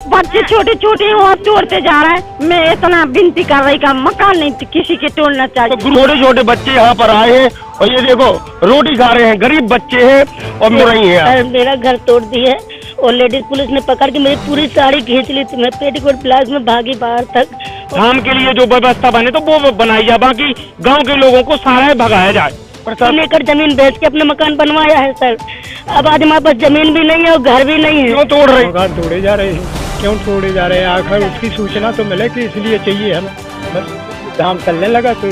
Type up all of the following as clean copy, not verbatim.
बच्चे छोटे छोटे वहाँ तोड़ते जा रहे हैं। मैं इतना विनती कर रही का मकान नहीं किसी के तोड़ना चाहिए। तो छोटे छोटे बच्चे यहाँ पर आए हैं और ये देखो रोटी खा रहे हैं, गरीब बच्चे हैं और मर रही हैं। मेरा घर तोड़ दिया है और लेडीज पुलिस ने पकड़ के मेरी पूरी साड़ी खींच ली थी। मैं पेटीकोट ब्लाउज में भागी बाहर तक। धाम के लिए जो व्यवस्था बने तो वो बनाई जाए, बाकी गांव के लोगों को सारा भगाया जाए। 3 एकड़ जमीन बेच के अपना मकान बनवाया है सर। अब आज हमारे पास जमीन भी नहीं है और घर भी नहीं है। क्यों तोड़ रहे? मकान तोड़े जा रहे हैं, क्यों तोड़े जा रहे हैं? आखिर उसकी सूचना तो मिले कि इसलिए चाहिए हमें। बस धाम चलने लगा तो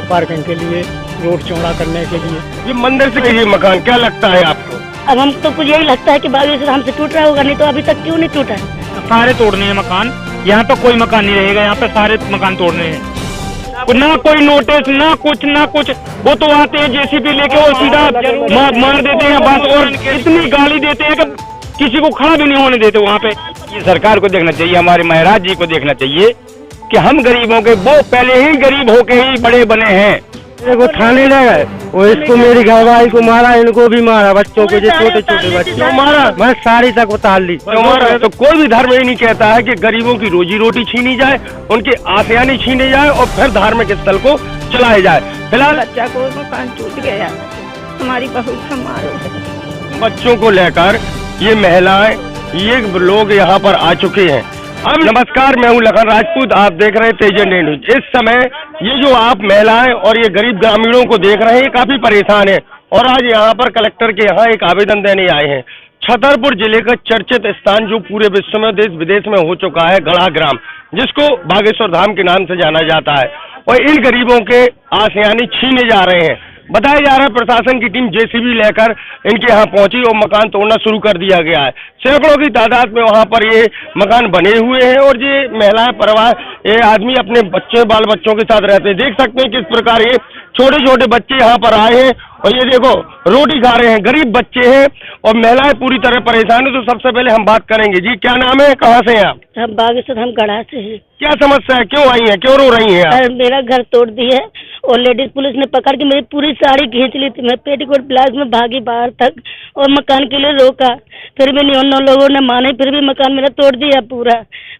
पार्किंग के लिए, रोड चौड़ा करने के लिए। ये मंदिर से ये मकान क्या लगता है आपको? अब हम तो कुछ यही लगता है कि बागी से हमसे टूट रहा होगा, नहीं तो अभी तक क्यों नहीं टूटा है। सारे तोड़ने हैं मकान, यहाँ पे कोई मकान नहीं रहेगा, यहाँ पे सारे मकान तोड़ने हैं। ना कोई नोटिस ना कुछ, वो तो आते हैं जेसीबी लेके और सीधा मार देते हैं बस, और इतनी गाली देते हैं कि किसी को खड़ा भी नहीं होने देते वहाँ पे। ये सरकार को देखना चाहिए, हमारे महाराज जी को देखना चाहिए कि हम गरीबों के, वो पहले ही गरीब होके ही बड़े बने हैं। वो थाने ले गए, वो इसको मेरी घरवाली को मारा, इनको भी मारा, बच्चों को, जो छोटे छोटे बच्चे मारा। मैं साड़ी तक उतार ली। तो कोई भी धर्म ये नहीं कहता है कि गरीबों की रोजी रोटी छीनी जाए, उनकी आसियानी छीनी जाए और फिर धार्मिक स्थल को चलाया जाए। फिलहाल बच्चा को मकान टूट गया, हमारी बहू का मारो। बच्चों को लेकर ये महिलाएं, ये लोग यहाँ पर आ चुके हैं। अब नमस्कार, मैं हूँ लखन राजपूत, आप देख रहे हैं तेज न्यूज। इस समय ये जो आप महिलाएं और ये गरीब ग्रामीणों को देख रहे हैं, काफी परेशान है और आज यहाँ पर कलेक्टर के यहाँ एक आवेदन देने आए हैं। छतरपुर जिले का चर्चित स्थान जो पूरे विश्व में, देश विदेश में हो चुका है, गढ़ा ग्राम, जिसको बागेश्वर धाम के नाम से जाना जाता है, और इन गरीबों के आसियानी छीने जा रहे हैं। बताया जा रहा है प्रशासन की टीम जेसीबी लेकर इनके यहाँ पहुंची और मकान तोड़ना शुरू कर दिया गया है। सैकड़ों की तादाद में वहाँ पर ये मकान बने हुए हैं और ये महिलाएं, परिवार, ये आदमी अपने बच्चे, बाल बच्चों के साथ रहते हैं। देख सकते हैं किस प्रकार ये छोटे छोटे बच्चे यहाँ पर आए हैं और ये देखो रोटी खा रहे हैं, गरीब बच्चे हैं और महिलाएं पूरी तरह परेशान है। तो सबसे पहले हम बात करेंगे। जी क्या नाम है, कहाँ से हैं आप? हम बागेश्वर, हम गढ़ा से हैं। क्या समस्या है, क्यों आई है, क्यों रो रही है आप? मेरा घर तोड़ दिया है और लेडीज पुलिस ने पकड़ के मेरी पूरी साड़ी खींच ली थी। मैं पेटीकोट ब्लाउज में भागी बाहर तक और मकान के लिए रोका, फिर भी नहीं, उन लोगों ने माने, फिर भी मकान मेरा तोड़ दिया पूरा।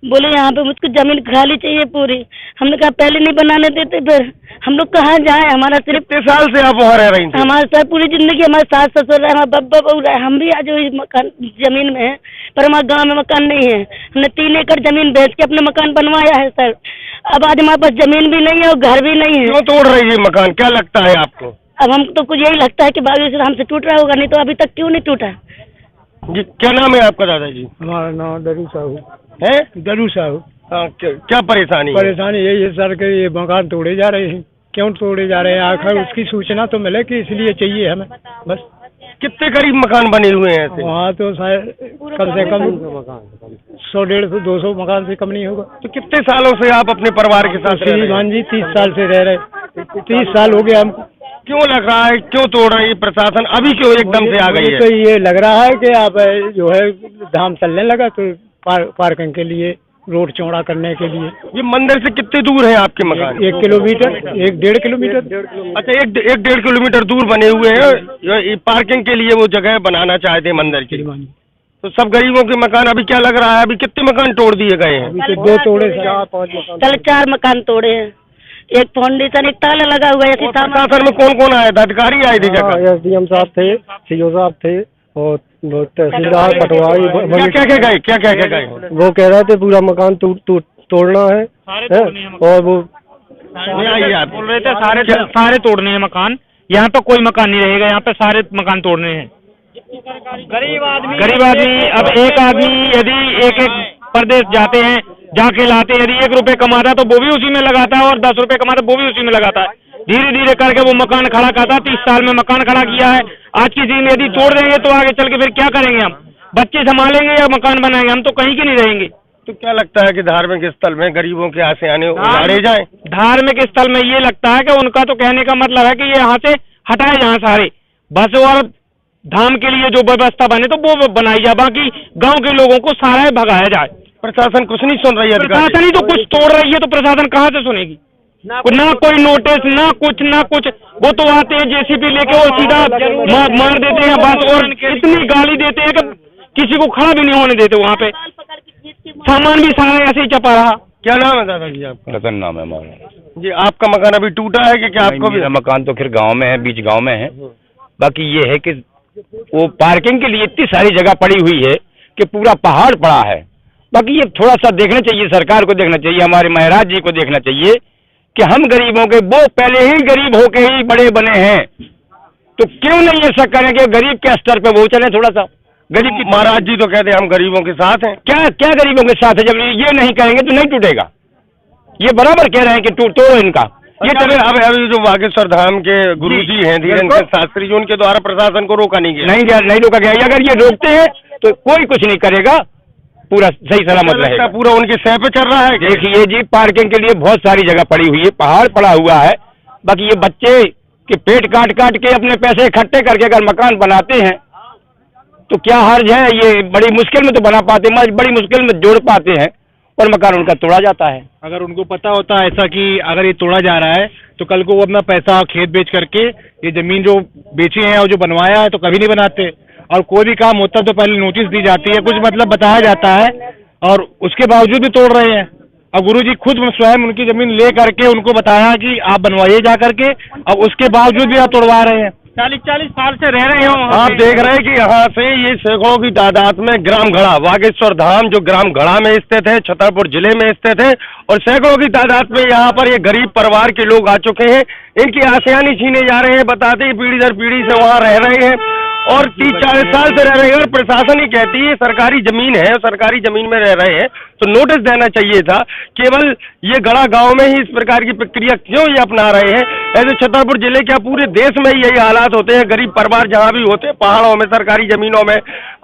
बोले यहाँ पे मुझको जमीन खाली चाहिए पूरी। हमने कहा पहले नहीं बनाने देते, फिर हम लोग कहाँ जाए? हमारा सिर्फ कितने साल से आप वहाँ रह रही थी? हमारे साथ पूरी जिंदगी हमारे सास ससुर रहे, हमारा बब्बा बहू रहे, हम भी आज इस मकान जमीन में है, पर हमारे गाँव में मकान नहीं है। हमने 3 एकड़ जमीन बेच के अपना मकान बनवाया है सर। अब आज हमारे पास जमीन भी नहीं है और घर भी नहीं है। क्यों तोड़ रही है मकान, क्या लगता है आपको? अब हम तो कुछ यही लगता है कि बागेश्वर हमसे टूट रहा होगा, नहीं तो अभी तक क्यों नहीं टूटा। जी क्या नाम है आपका दादाजी? हमारा नाम दरू साहू है। दरू साहू। हाँ, क्या परेशानी है? परेशानी यही है सर कि ये मकान तोड़े जा रहे हैं, क्यों तोड़े जा रहे हैं? आखिर उसकी सूचना तो मिले कि इसलिए चाहिए हमें। बस कितने करीब मकान बने हुए हैं ऐसे? वहाँ तो शायद कम से कम 100, 150, 200 मकान से कम नहीं होगा। तो कितने सालों से आप अपने परिवार के साथ रह रहे हैं? श्रीमान जी 30 साल से रह रहे, 30 साल हो गया हमको। क्यों लग रहा है, क्यों तोड़ रही है प्रशासन, अभी क्यों एकदम से आ गई है? तो ये लग रहा है कि आप जो है धाम चलने लगा तो पार्किंग के लिए, रोड चौड़ा करने के लिए। ये मंदिर से कितने दूर है आपके मकान? 1 किलोमीटर, 1-1.5 किलोमीटर। अच्छा, 1-1.5 किलोमीटर दूर बने हुए हैं। पार्किंग के लिए वो जगह बनाना चाहते हैं मंदिर की। तो सब गरीबों के मकान, अभी क्या लग रहा है, अभी कितने मकान तोड़ दिए गए हैं? अभी तो 2 तोड़े, 4-5 मकान। 4 मकान तोड़े हैं, एक फाउंडेशन, एक ताला लगा हुआ है। प्रशासन में कौन कौन आया था? अधिकारी आए थे? SDM साहब थे, CO साहब थे और तहसीलदार, पटवारी। क्या क्या गए? वो कह रहे थे पूरा मकान तोड़ना है और वो बोल रहे थे सारे तोड़ने हैं मकान, यहाँ पे कोई मकान नहीं रहेगा, यहाँ पे सारे मकान तोड़ने हैं। गरीब आदमी अब एक आदमी यदि एक प्रदेश जाते हैं, जाके लाते, यदि 1 रुपए कमाता है तो वो भी उसी में लगाता है और 10 रुपए कमाता है वो भी उसी में लगाता है। धीरे धीरे करके वो मकान खड़ा करता है। 30 साल में मकान खड़ा किया है। आज की चीज यदि तोड़ देंगे तो आगे चल के फिर क्या करेंगे? हम बच्चे संभालेंगे या मकान बनाएंगे? हम तो कहीं के नहीं रहेंगे। तो क्या लगता है कि धार्मिक स्थल में गरीबों के आसियाने उजाड़े जाएं? धार्मिक स्थल में ये लगता है कि उनका तो कहने का मतलब है कि ये यहाँ से हटाए जाएं सारे, बस, और धाम के लिए जो व्यवस्था बने तो वो बनाई जाए, बाकी गांव के लोगों को सारा भगाया जाए। प्रशासन कुछ नहीं सुन रही है। प्रशासन ही तो कुछ तोड़ रही है, तो प्रशासन कहाँ से सुनेगी? ना कोई नोटिस ना कुछ, वो तो आते हैं जेसीबी लेके और सीधा मार देते हैं बस, और इतनी गाली देते हैं कि किसी को खड़ा भी नहीं होने देते वहाँ पे। सामान भी सारा ऐसे ही चपा रहा। क्या नाम है दादाजी आपका? रतन नाम है हमारा जी। आपका मकान अभी टूटा है कि क्या आपको भी? मेरा मकान तो फिर गांव में है, बीच गांव में है। बाकी ये है कि वो पार्किंग के लिए इतनी सारी जगह पड़ी हुई है कि पूरा पहाड़ पड़ा है। बाकी ये थोड़ा सा देखना चाहिए, सरकार को देखना चाहिए, हमारे महाराज जी को देखना चाहिए कि हम गरीबों के, वो पहले ही गरीब होके ही बड़े बने हैं, तो क्यों नहीं ऐसा करें कि गरीब के स्तर पे वो चले थोड़ा सा। गरीब की महाराज जी तो कहते हैं हम गरीबों के साथ हैं। क्या क्या गरीबों के साथ है? जब ये नहीं करेंगे तो नहीं टूटेगा। ये बराबर कह रहे हैं कि तोड़ो इनका। ये तभी अभी जो बागेश्वर धाम के गुरुजी हैं धीरेन्द्र शास्त्री जी, उनके द्वारा प्रशासन को रोका नहीं गया। नहीं रोका गया। अगर ये रोकते हैं तो कोई कुछ नहीं करेगा, पूरा सही सलामत रहेगा। पूरा उनके सह पे चल रहा है। देखिए जी, पार्किंग के लिए बहुत सारी जगह पड़ी हुई है, पहाड़ पड़ा हुआ है। बाकी ये बच्चे के पेट काट के अपने पैसे इकट्ठे करके अगर मकान बनाते हैं तो क्या हर्ज है? ये बड़ी मुश्किल में तो बना पाते हैं, बड़ी मुश्किल में जोड़ पाते हैं और मकान उनका तोड़ा जाता है। अगर उनको पता होता ऐसा कि अगर ये तोड़ा जा रहा है तो कल को वो अपना पैसा खेत बेच करके ये जमीन जो बेची है और जो बनवाया है तो कभी नहीं बनाते। और कोई भी काम होता तो पहले नोटिस दी जाती है, कुछ मतलब बताया जाता है, और उसके बावजूद भी तोड़ रहे हैं। अब गुरुजी खुद स्वयं उनकी जमीन ले करके उनको बताया कि आप बनवाइए जा करके, अब उसके बावजूद भी आप तोड़वा रहे हैं। 40 साल से रह रहे हो आप देख रहे हैं कि यहाँ से ये सैकड़ों की तादाद में ग्राम घड़ा, बागेश्वर धाम जो ग्राम घड़ा में स्थित है, छतरपुर जिले में स्थित है, और सैकड़ों की तादाद में यहाँ पर ये गरीब परिवार के लोग आ चुके हैं। इनकी आसियानी छीने जा रहे हैं, बताते हैं पीढ़ी दर पीढ़ी से वहाँ रह रहे हैं और 30-40 साल से रह रहे हैं। और प्रशासन ही कहती है सरकारी जमीन है, सरकारी जमीन में रह रहे हैं तो नोटिस देना चाहिए था। केवल ये गड़ा गांव में ही इस प्रकार की प्रक्रिया क्यों ये अपना रहे हैं? ऐसे छतरपुर जिले क्या पूरे देश में यही हालात होते हैं? गरीब परिवार जहां भी होते हैं पहाड़ों में, सरकारी जमीनों में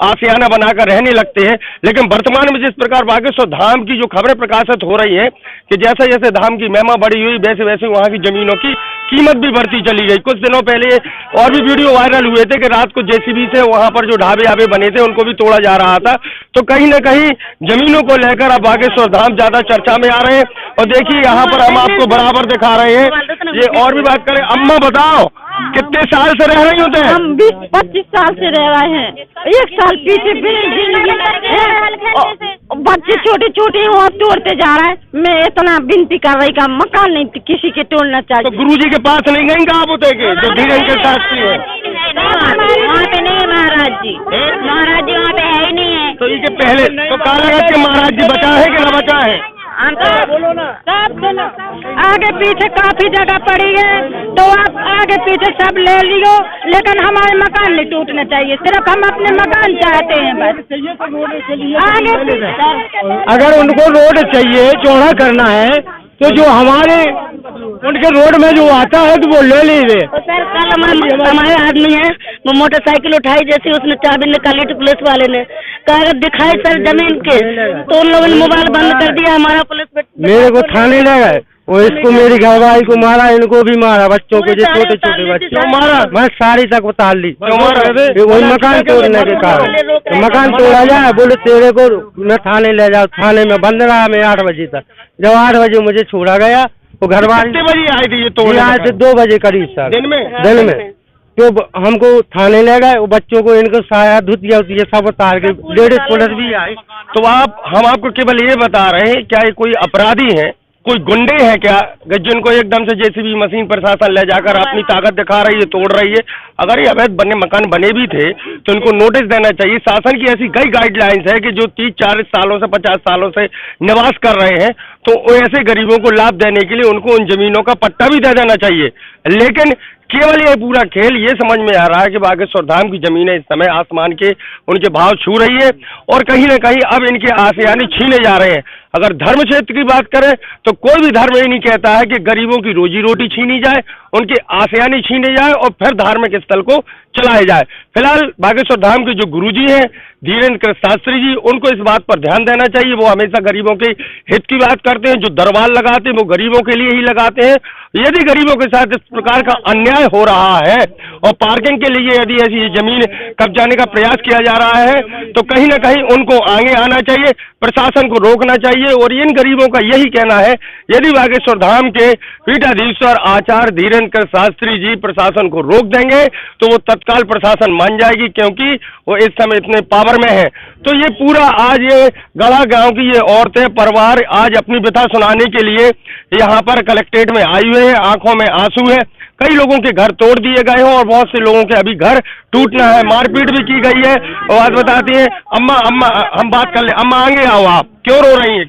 आशियाना बनाकर रहने लगते हैं। लेकिन वर्तमान में जिस प्रकार बागेश्वर धाम की जो खबरें प्रकाशित हो रही हैं कि जैसे जैसे धाम की महिमा बढ़ी हुई वैसे वैसे वहाँ की जमीनों की कीमत भी बढ़ती चली गई। कुछ दिनों पहले और भी वीडियो वायरल हुए थे कि रात को जेसीबी से वहाँ पर जो ढाबे बने थे उनको भी तोड़ा जा रहा था। तो कहीं न कहीं जमीनों को लेकर अब बागेश्वर धाम ज्यादा चर्चा में आ रहे हैं। और देखिए यहाँ पर हम आपको बराबर दिखा रहे हैं। ये और भी बात करें, अम्मा बताओ कितने साल से रह रही होते हैं? हम 20-25 साल से रह रहे हैं। 1 साल पीछे बच्चे छोटे वहाँ तोड़ते जा रहे हैं। मैं इतना विनती कर रही का मकान नहीं किसी के तोड़ना चाहिए। तो गुरुजी के पास नहीं गई कहाँ होते के जो धीरेन्द्र शास्त्री है? वहाँ पे नहीं है महाराज जी वहाँ पे है ही नहीं है। तो इसके पहले तो कालागत के महाराज जी बचा है कि न बचा है? बोलो ना। आगे पीछे काफी जगह पड़ी है तो आप आगे पीछे सब ले लियो, लेकिन हमारे मकान नहीं टूटना चाहिए। सिर्फ हम अपने मकान चाहते हैं बस। आगे अगर उनको रोड चाहिए, चौड़ा करना है तो जो हमारे उनके रोड में जो आता है तो वो ले लीजिए। तो सर कल हमारे आदमी है वो मोटरसाइकिल उठाई, जैसे उसने चाबी निकाली तो पुलिस वाले ने कागज दिखाए सर जमीन के, तो उन लोगों ने मोबाइल बंद कर दिया। हमारा पुलिस मेरे को थाने ले गए, वो इसको मेरी घरवाली को मारा, इनको भी मारा, बच्चों को जो छोटे छोटे बच्चे मारा। मैं सारी तक उतार ली वही मकान तोड़ने के कारण। तो मकान तोड़ा जाए, बोले तेरे को मैं थाने ले जाओ। थाने में बंद रहा मैं 8 बजे तक। जब 8 बजे मुझे छोड़ा गया वो घरवाली कितने बजे आई थी? ये तोड़ने यहाँ से 2 बजे करीब सर दिन में। तो हमको थाने ले गए, वो बच्चों को इनको साया धुतिया सब उतार के लेडीज पुलिस भी आई। तो हम आपको केवल ये बता रहे हैं, क्या ये कोई अपराधी है, कोई गुंडे हैं क्या जिनको एकदम से जेसीबी मशीन प्रशासन ले जाकर अपनी ताकत दिखा रही है, तोड़ रही है? अगर ये अवैध मकान बने भी थे तो इनको नोटिस देना चाहिए। शासन की ऐसी कई गाइडलाइंस है कि जो 30-40 सालों से 50 सालों से निवास कर रहे हैं तो ऐसे गरीबों को लाभ देने के लिए उनको उन जमीनों का पट्टा भी दे देना चाहिए। लेकिन केवल ये पूरा खेल ये समझ में आ रहा है कि बागेश्वर धाम की जमीनें इस समय आसमान के उनके भाव छू रही है और कहीं न कहीं अब इनके आसियानी छीने जा रहे हैं। अगर धर्म क्षेत्र की बात करें तो कोई भी धर्म ये नहीं कहता है कि गरीबों की रोजी रोटी छीनी जाए, उनके आसियानी छीने जाए और फिर धार्मिक स्थल को चलाए जाए। फिलहाल बागेश्वर धाम के जो गुरुजी हैं धीरेन्द्र शास्त्री जी, उनको इस बात पर ध्यान देना चाहिए। वो हमेशा गरीबों के हित की बात करते हैं। जो दरबार लगाते हैं वो गरीबों के लिए ही लगाते हैं। यदि गरीबों के साथ इस प्रकार का अन्याय हो रहा है और पार्किंग के लिए यदि ऐसी जमीन कब्जाने का प्रयास किया जा रहा है तो कहीं न कहीं उनको आगे आना चाहिए, प्रशासन को रोकना चाहिए। चाहिए। और इन गरीबों का यही कहना है, यदि बागेश्वर धाम के पीठाधीश्वर आचार्य धीरेन्द्र शास्त्री जी प्रशासन को रोक देंगे तो वो तत्काल प्रशासन मान जाएगी, क्योंकि वो इस समय इतने पावर में है। तो ये पूरा आज ये गढ़ा गांव की ये औरतें परिवार आज अपनी व्यथा सुनाने के लिए यहाँ पर कलेक्ट्रेट में आई हुए हैं। आंखों में आंसू है। कई लोगों के घर तोड़ दिए गए हैं और बहुत से लोगों के अभी घर टूटना है। मारपीट भी की गई है। और बात बताती है अम्मा, हम बात कर ले। अम्मा आगे आओ, आप क्यों रो रही हैं?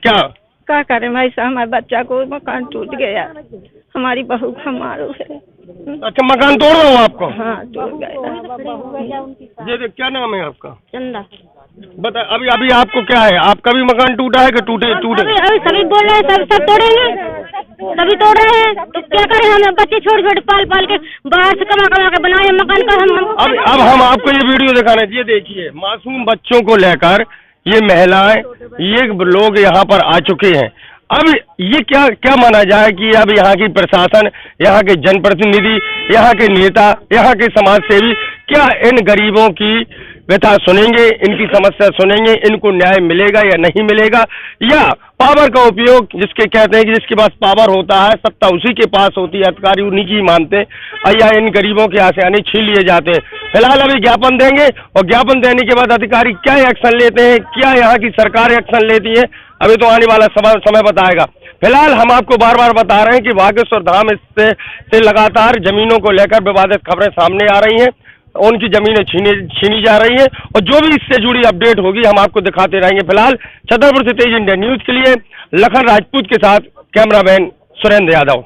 क्या करें भाई साहब, हमारे बच्चा को मकान टूट गया, हमारी बहू का मारू है। अच्छा, मकान तोड़ रहा हूँ आपको? हाँ, टूट गया। ये क्या नाम है आपका? चंदा। बता, अभी आपको क्या है? आपका भी मकान टूटा है कि टूटे? अभी सभी बोल रहे हैं, सब तोड़ेंगे, सभी तोड़ रहे हैं, तो क्या करें? हम बच्चे छोटे पाल के बाहर से कमा के बनाए मकान का। अब हम आपको ये वीडियो दिखा रहे हैं। ये देखिए, मासूम बच्चों को लेकर ये महिलाएं, ये लोग यहाँ पर आ चुके हैं। अब ये क्या माना जाए कि अब यहाँ की प्रशासन, यहाँ के जनप्रतिनिधि, यहाँ के नेता, यहाँ के समाज सेवी क्या इन गरीबों की व्यथा सुनेंगे, इनकी समस्या सुनेंगे, इनको न्याय मिलेगा या नहीं मिलेगा? या पावर का उपयोग, जिसके कहते हैं कि जिसके पास पावर होता है, सत्ता उसी के पास होती है, अधिकारी उन्हीं की मानते हैं, या इन गरीबों के आसानी छीन लिए जाते हैं। फिलहाल अभी ज्ञापन देंगे और ज्ञापन देने के बाद अधिकारी क्या एक्शन लेते हैं, क्या यहाँ की सरकार एक्शन लेती है, अभी तो आने वाला समय बताएगा। फिलहाल हम आपको बार बार बता रहे हैं कि बागेश्वर धाम से लगातार जमीनों को लेकर विवादित खबरें सामने आ रही हैं। उनकी जमीनें छीनी जा रही हैं और जो भी इससे जुड़ी अपडेट होगी हम आपको दिखाते रहेंगे। फिलहाल छतरपुर से तेज इंडिया न्यूज के लिए लखन राजपूत के साथ कैमरामैन सुरेंद्र यादव।